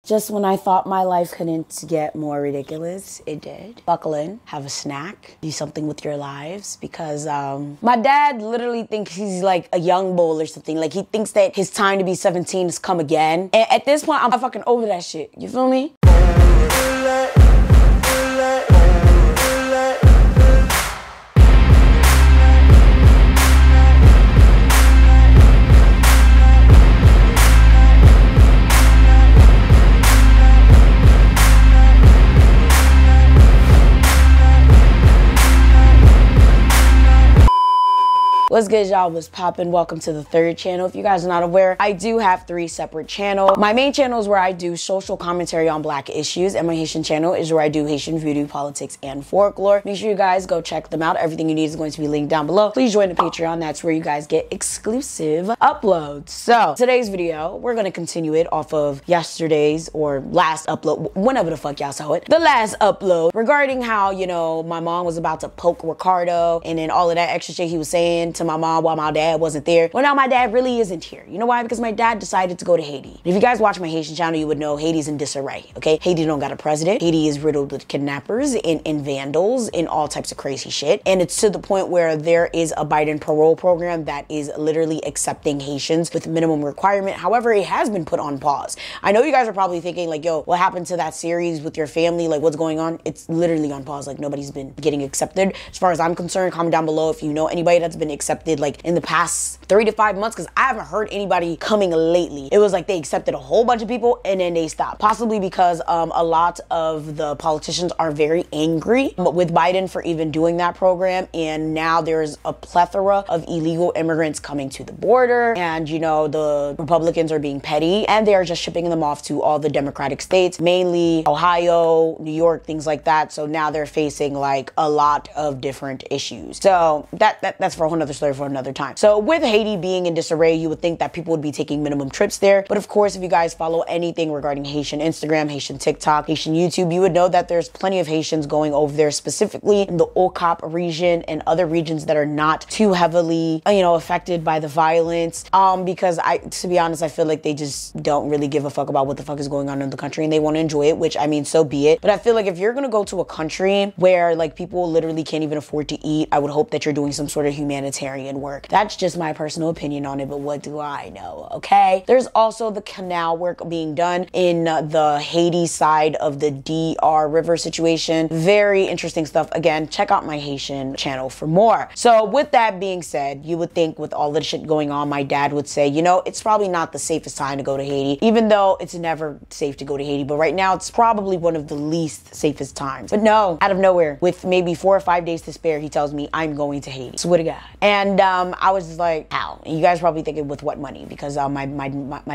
Just when I thought my life couldn't get more ridiculous, it did. Buckle in, have a snack, do something with your lives, because my dad literally thinks he's like a young bull or something. Like he thinks that his time to be 17 has come again. And at this point, I'm fucking over that shit. You feel me? What's good, y'all? What's poppin'? Welcome to the third channel. If you guys are not aware, I do have 3 separate channels. My main channel is where I do social commentary on Black issues, and my Haitian channel is where I do Haitian voodoo, politics, and folklore. Make sure you guys go check them out. Everything you need is going to be linked down below. Please join the Patreon. That's where you guys get exclusive uploads. So today's video, we're gonna continue it off of yesterday's or last upload, whenever the fuck y'all saw it. The last upload regarding how, you know, my mom was about to poke Ricardo and then all of that extra shit he was saying to my mom while my dad wasn't there. Well, now my dad really isn't here. You know why? Because my dad decided to go to Haiti. If you guys watch my Haitian channel, you would know Haiti's in disarray, okay? Haiti don't got a president. Haiti is riddled with kidnappers and vandals and all types of crazy shit. And it's to the point where there is a Biden parole program that is literally accepting Haitians with minimum requirement. However, it has been put on pause. I know you guys are probably thinking like, yo, what happened to that series with your family? Like, what's going on? It's literally on pause. Like, nobody's been getting accepted. As far as I'm concerned, comment down below if you know anybody that's been accepted like in the past 3 to 5 months, because I haven't heard anybody coming lately. It was like they accepted a whole bunch of people and then they stopped. Possibly because a lot of the politicians are very angry with Biden for even doing that program, and now there's a plethora of illegal immigrants coming to the border, and you know, the Republicans are being petty and they are just shipping them off to all the Democratic states, mainly Ohio, New York, things like that. So now they're facing like a lot of different issues. So that's for a whole nother story for another time. So with Haiti being in disarray, you would think that people would be taking minimum trips there. But of course, if you guys follow anything regarding Haitian Instagram, Haitian TikTok, Haitian YouTube, you would know that there's plenty of Haitians going over there, specifically in the Okap region and other regions that are not too heavily, you know, affected by the violence. Because to be honest, I feel like they just don't really give a fuck about what the fuck is going on in the country and they want to enjoy it, which I mean, so be it. But I feel like if you're going to go to a country where like people literally can't even afford to eat, I would hope that you're doing some sort of humanitarian work. That's just my personal opinion on it, but what do I know, okay? There's also the canal work being done in the Haiti side of the DR River situation. Very interesting stuff. Again, check out my Haitian channel for more. So with that being said, you would think with all the shit going on, my dad would say, you know, it's probably not the safest time to go to Haiti, even though it's never safe to go to Haiti, but right now it's probably one of the least safest times. But no, out of nowhere, with maybe 4 or 5 days to spare, he tells me I'm going to Haiti. Swear to God. And I was just like, how? And you guys probably thinking with what money, because my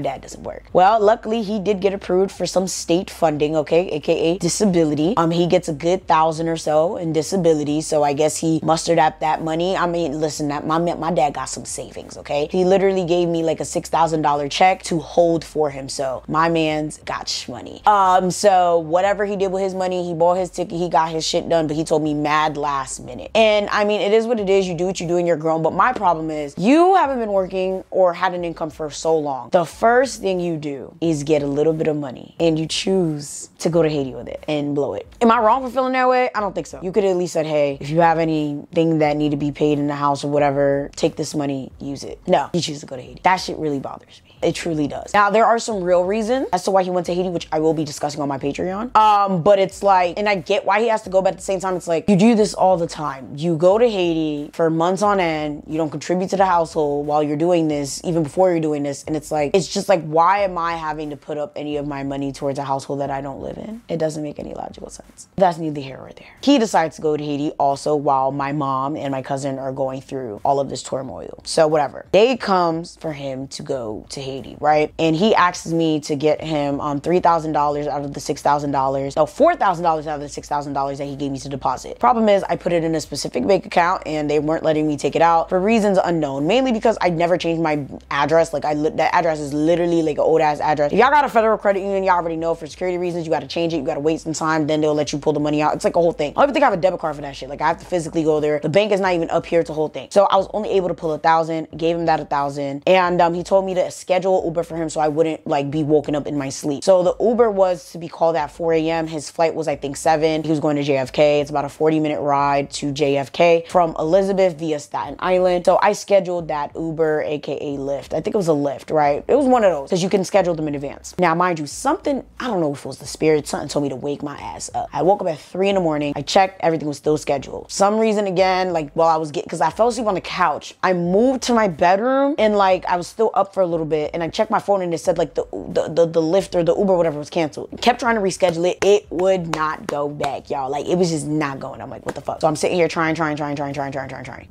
dad doesn't work. Well, luckily he did get approved for some state funding, okay, aka disability. He gets a good 1,000 or so in disability, so I guess he mustered up that money. I mean, listen, my dad got some savings, okay? He literally gave me like a $6,000 check to hold for him, so my man's got money. So whatever he did with his money, he bought his ticket, he got his shit done, but he told me mad last minute. And I mean, it is what it is. You do what you do and you're grown, but my problem is you haven't been working or had an income for so long. The first thing you do is get a little bit of money and you choose to go to Haiti with it and blow it. Am I wrong for feeling that way? I don't think so. You could at least said, hey, if you have anything that need to be paid in the house or whatever, take this money, use it. No, you choose to go to Haiti. That shit really bothers me. It truly does. Now, there are some real reasons as to why he went to Haiti, which I will be discussing on my Patreon. But it's like, and I get why he has to go, but at the same time, it's like, you do this all the time. You go to Haiti for months on end, you don't contribute to the household while you're doing this, even before you're doing this, and it's like, it's just like, why am I having to put up any of my money towards a household that I don't live in? It doesn't make any logical sense. That's neither here or there. He decides to go to Haiti also while my mom and my cousin are going through all of this turmoil. So whatever. Day comes for him to go to Haiti, right? And he asks me to get him $3,000 out of the $6,000, no, $4,000 out of the $6,000 that he gave me to deposit. Problem is, I put it in a specific bank account and they weren't letting me take it out for reasons unknown, mainly because I never changed my address. Like that address is literally like an old ass address. If y'all got a federal credit union, y'all already know for security reasons, you got to change it. You got to wait some time, then they'll let you pull the money out. It's like a whole thing. I don't even think I have a debit card for that shit. Like I have to physically go there. The bank is not even up here. It's a whole thing. So I was only able to pull 1,000, gave him that 1,000. And he told me to schedule schedule an Uber for him so I wouldn't like be woken up in my sleep. So the Uber was to be called at 4 a.m. His flight was I think 7. He was going to JFK. It's about a 40-minute ride to JFK from Elizabeth via Staten Island. So I scheduled that Uber, aka Lyft. I think it was a Lyft, right? It was one of those because you can schedule them in advance. Now, mind you, something, I don't know if it was the spirit, something told me to wake my ass up. I woke up at 3 in the morning. I checked, everything was still scheduled. Some reason again, like while I was because I fell asleep on the couch, I moved to my bedroom and like I was still up for a little bit and I checked my phone and it said like the Lyft or the Uber, whatever, was canceled. Kept trying to reschedule it. It would not go back, y'all. Like it was just not going. I'm like, what the fuck? So I'm sitting here trying. By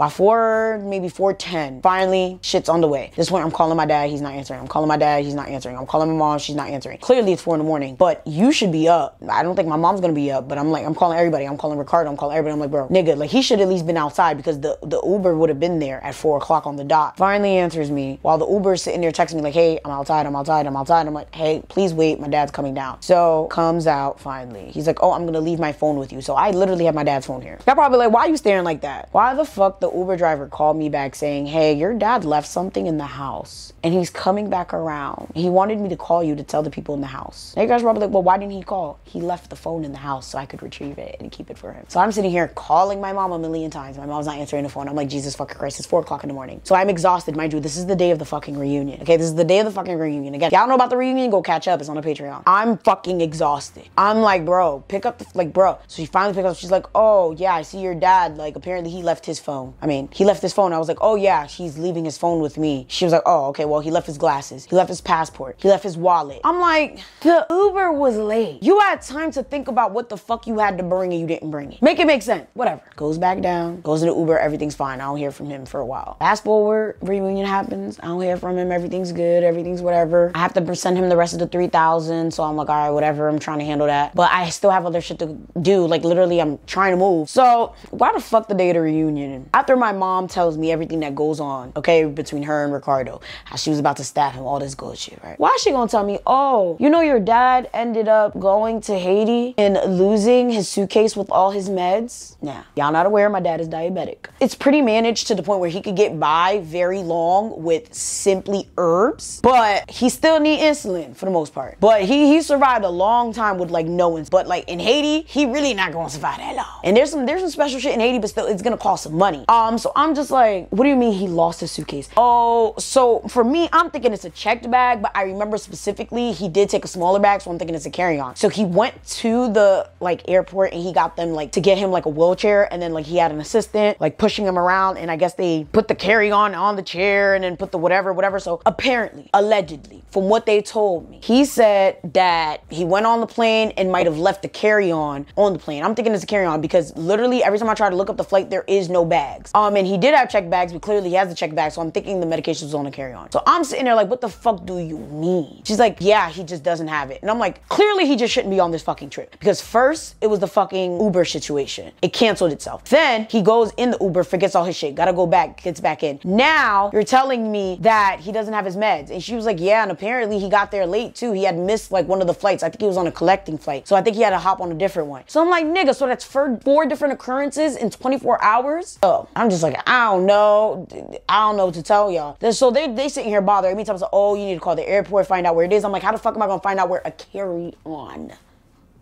4:10, finally, shit's on the way. This point, I'm calling my dad. He's not answering. I'm calling my dad. He's not answering. I'm calling my mom. She's not answering. Clearly, it's 4 in the morning, but you should be up. I don't think my mom's gonna be up, but I'm calling everybody. I'm calling Ricardo. I'm calling everybody. I'm like, bro, nigga, like he should at least been outside because the Uber would have been there at 4 o'clock on the dot. Finally answers me while the Uber is sitting there texting me like, hey, I'm outside. I'm like, hey, please wait. My dad's coming down. So comes out finally. He's like, oh, I'm gonna leave my phone with you. So I literally have my dad's phone here. Y'all probably like, why are you staring like that? Why the fuck the Uber driver called me back saying, hey, your dad left something in the house and he's coming back around. He wanted me to call you to tell the people in the house. Now you guys are probably like, well, why didn't he call? He left the phone in the house so I could retrieve it and keep it for him. So I'm sitting here calling my mom a million times. My mom's not answering the phone. I'm like, Jesus fucking Christ, it's 4 o'clock in the morning. So I'm exhausted, mind you. This is the day of the fucking reunion. Okay, this is the day of the fucking reunion. Again, y'all know about the reunion? Go catch up. It's on the Patreon. I'm fucking exhausted. I'm like, bro, pick up the, like, bro. So she finally picks up. She's like, oh, yeah, I see your dad. Like, apparently he left his phone. I mean, he left his phone. I was like, oh, yeah, he's leaving his phone with me. She was like, oh, okay, well, he left his glasses. He left his passport. He left his wallet. I'm like, the Uber was late. You had time to think about what the fuck you had to bring and you didn't bring it. Make it make sense. Whatever. Goes back down. Goes to the Uber. Everything's fine. I don't hear from him for a while. Fast forward, reunion happens. I don't hear from him. Everything's good. Everything's whatever. I have to send him the rest of the 3,000. So I'm like, all right, whatever. I'm trying to handle that. But I still have other shit to do. Like literally, I'm trying to move. So why the fuck the day of the reunion? After my mom tells me everything that goes on, okay, between her and Ricardo, how she was about to stab him, all this good shit, right? Why is she gonna tell me, oh, you know your dad ended up going to Haiti and losing his suitcase with all his meds? Nah, y'all not aware my dad is diabetic. It's pretty managed to the point where he could get by very long with simply herbs, but he still need insulin for the most part. But he survived a long time with like no insulin. But like in Haiti, he really not gonna survive that long. And there's some special shit in Haiti, but still it's gonna cost some money. So I'm just like, what do you mean he lost his suitcase? Oh, so for me, I'm thinking it's a checked bag, but I remember specifically he did take a smaller bag, so I'm thinking it's a carry-on. So he went to the like airport and he got them like to get him like a wheelchair, and then like he had an assistant like pushing him around, and I guess they put the carry-on on the chair and then put the whatever. So apparently, allegedly, from what they told me, he said that he went on the plane and might have left the carry-on on the plane. I'm thinking it's a carry-on because literally every time I try to look up the flight, there is no bags. And he did have checked bags, but clearly he has the checked bag, so I'm thinking the medication was on the carry-on. So I'm sitting there like, what the fuck do you mean? She's like, yeah, he just doesn't have it. And I'm like, clearly he just shouldn't be on this fucking trip, because first it was the fucking Uber situation. It canceled itself. Then he goes in the Uber, forgets all his shit, gotta go back, gets back in. Now you're telling me that he doesn't have his meds. And she was like, yeah, and apparently he got there late too. He had missed like one of the flights. I think he was on a collecting flight. So I think he had to hop on a different one. So I'm like, nigga, so that's four different occurrences in 24 hours? So I'm just like, I don't know what to tell y'all. So they sitting here bothering me, telling me, oh, you need to call the airport, find out where it is. I'm like, how the fuck am I gonna find out where a carry-on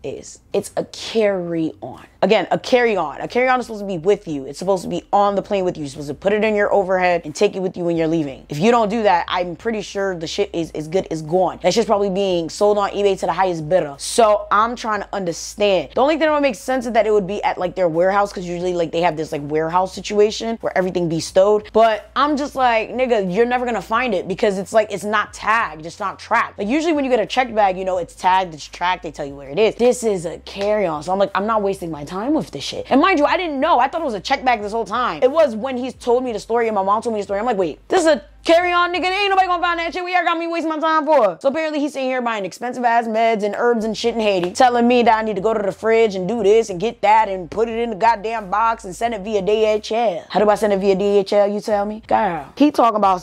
is? It's a carry-on. Again, a carry-on. A carry-on is supposed to be with you. It's supposed to be on the plane with you. You're supposed to put it in your overhead and take it with you when you're leaving. If you don't do that, I'm pretty sure the shit is gone. That shit's probably being sold on eBay to the highest bidder. So I'm trying to understand. The only thing that would make sense is that it would be at like their warehouse, because usually like they have this like warehouse situation where everything be stowed. But I'm just like, nigga, you're never gonna find it because it's like, it's not tagged, it's not tracked. Like usually when you get a checked bag, you know, it's tagged, it's tracked, they tell you where it is. This is a carry-on. So I'm like, I'm not wasting my time with this shit. And mind you, I didn't know. I thought it was a check bag this whole time. It was when he told me the story and my mom told me the story. I'm like, wait, this is a carry-on, nigga? Ain't nobody gonna find that shit. What y'all got me wasting my time for? So apparently he's sitting here buying expensive ass meds and herbs and shit in Haiti, telling me that I need to go to the fridge and do this and get that and put it in the goddamn box and send it via DHL. How do I send it via DHL, you tell me? Girl. He talking about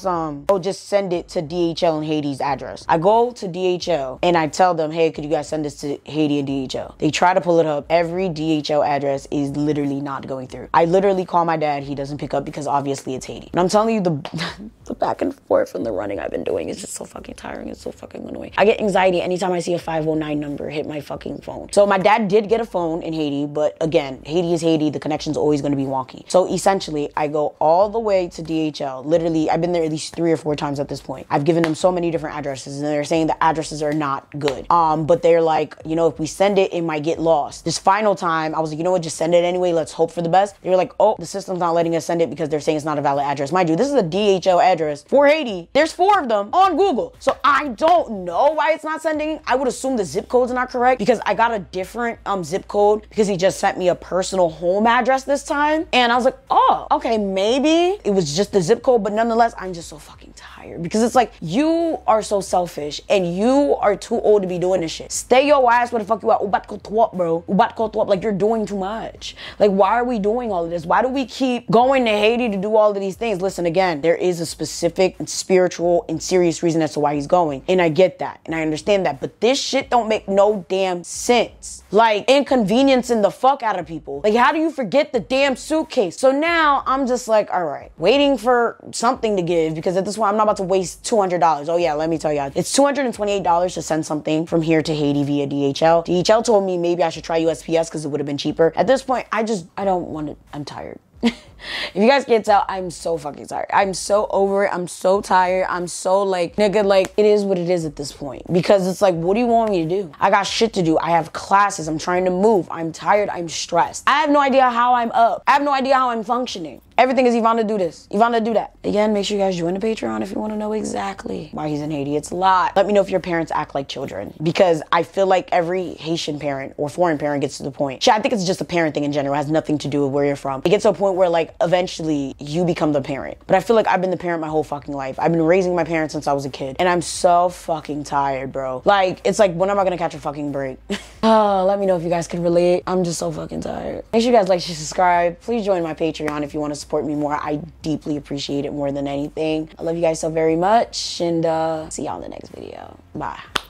just send it to DHL in Haiti's address. I go to DHL and I tell them, hey, could you guys send this to Haiti and DHL? They try to pull it up. Every DHL address is literally not going through. I literally call my dad. He doesn't pick up because obviously it's Haiti. And I'm telling you, the back and forth from the running I've been doing. It's just so fucking tiring. It's so fucking annoying. I get anxiety anytime I see a 509 number hit my fucking phone. So my dad did get a phone in Haiti, but again, Haiti is Haiti. The connection's always going to be wonky. So essentially, I go all the way to DHL. Literally, I've been there at least 3 or 4 times at this point. I've given them so many different addresses, and they're saying the addresses are not good. But they're like, you know, if we send it, it might get lost. This final time, I was like, you know what, just send it anyway. Let's hope for the best. They were like, oh, the system's not letting us send it because they're saying it's not a valid address. Mind you, this is a DHL address for Haiti. There's 4 of them on Google. So I don't know why it's not sending. I would assume the zip codes are not correct because I got a different zip code because he just sent me a personal home address this time. And I was like, oh, okay, maybe it was just the zip code, but nonetheless, I'm just so fucking tired because it's like, you are so selfish and you are too old to be doing this shit. Stay your ass where the fuck you at. Ubat ko twop, bro. Ubat ko twop. Like, you're doing too much. Like, why are we doing all of this? Why do we keep going to Haiti to do all of these things? Listen, again, there is a specific and spiritual and serious reason as to why he's going. And I get that. And I understand that. But this shit don't make no damn sense. Like, inconveniencing the fuck out of people. Like, how do you forget the damn suitcase? So now I'm just like, all right, waiting for something to give because at this point, I'm not about to waste $200. Oh yeah, let me tell you, it's $228 to send something from here to Haiti via DHL. DHL told me maybe I should try USPS because it would have been cheaper. At this point, I don't want it. I'm tired. If you guys can't tell, I'm so fucking tired. I'm so over it. I'm so tired. I'm so like, nigga, like, it is what it is at this point. Because it's like, what do you want me to do? I got shit to do. I have classes. I'm trying to move. I'm tired. I'm stressed. I have no idea how I'm up. I have no idea how I'm functioning. Everything is Yvana do this, Yvana do that. Again, make sure you guys join the Patreon if you want to know exactly why he's in Haiti. It's a lot. Let me know if your parents act like children because I feel like every Haitian parent or foreign parent gets to the point. Shit, I think it's just a parent thing in general. It has nothing to do with where you're from. It gets to a point where like eventually you become the parent. But I feel like I've been the parent my whole fucking life. I've been raising my parents since I was a kid and I'm so fucking tired, bro. Like, it's like, when am I gonna catch a fucking break? Let me know if you guys can relate. I'm just so fucking tired. Make sure you guys like, share, subscribe. Please join my Patreon if you want to support me more. I deeply appreciate it more than anything. I love you guys so very much and see y'all in the next video. Bye.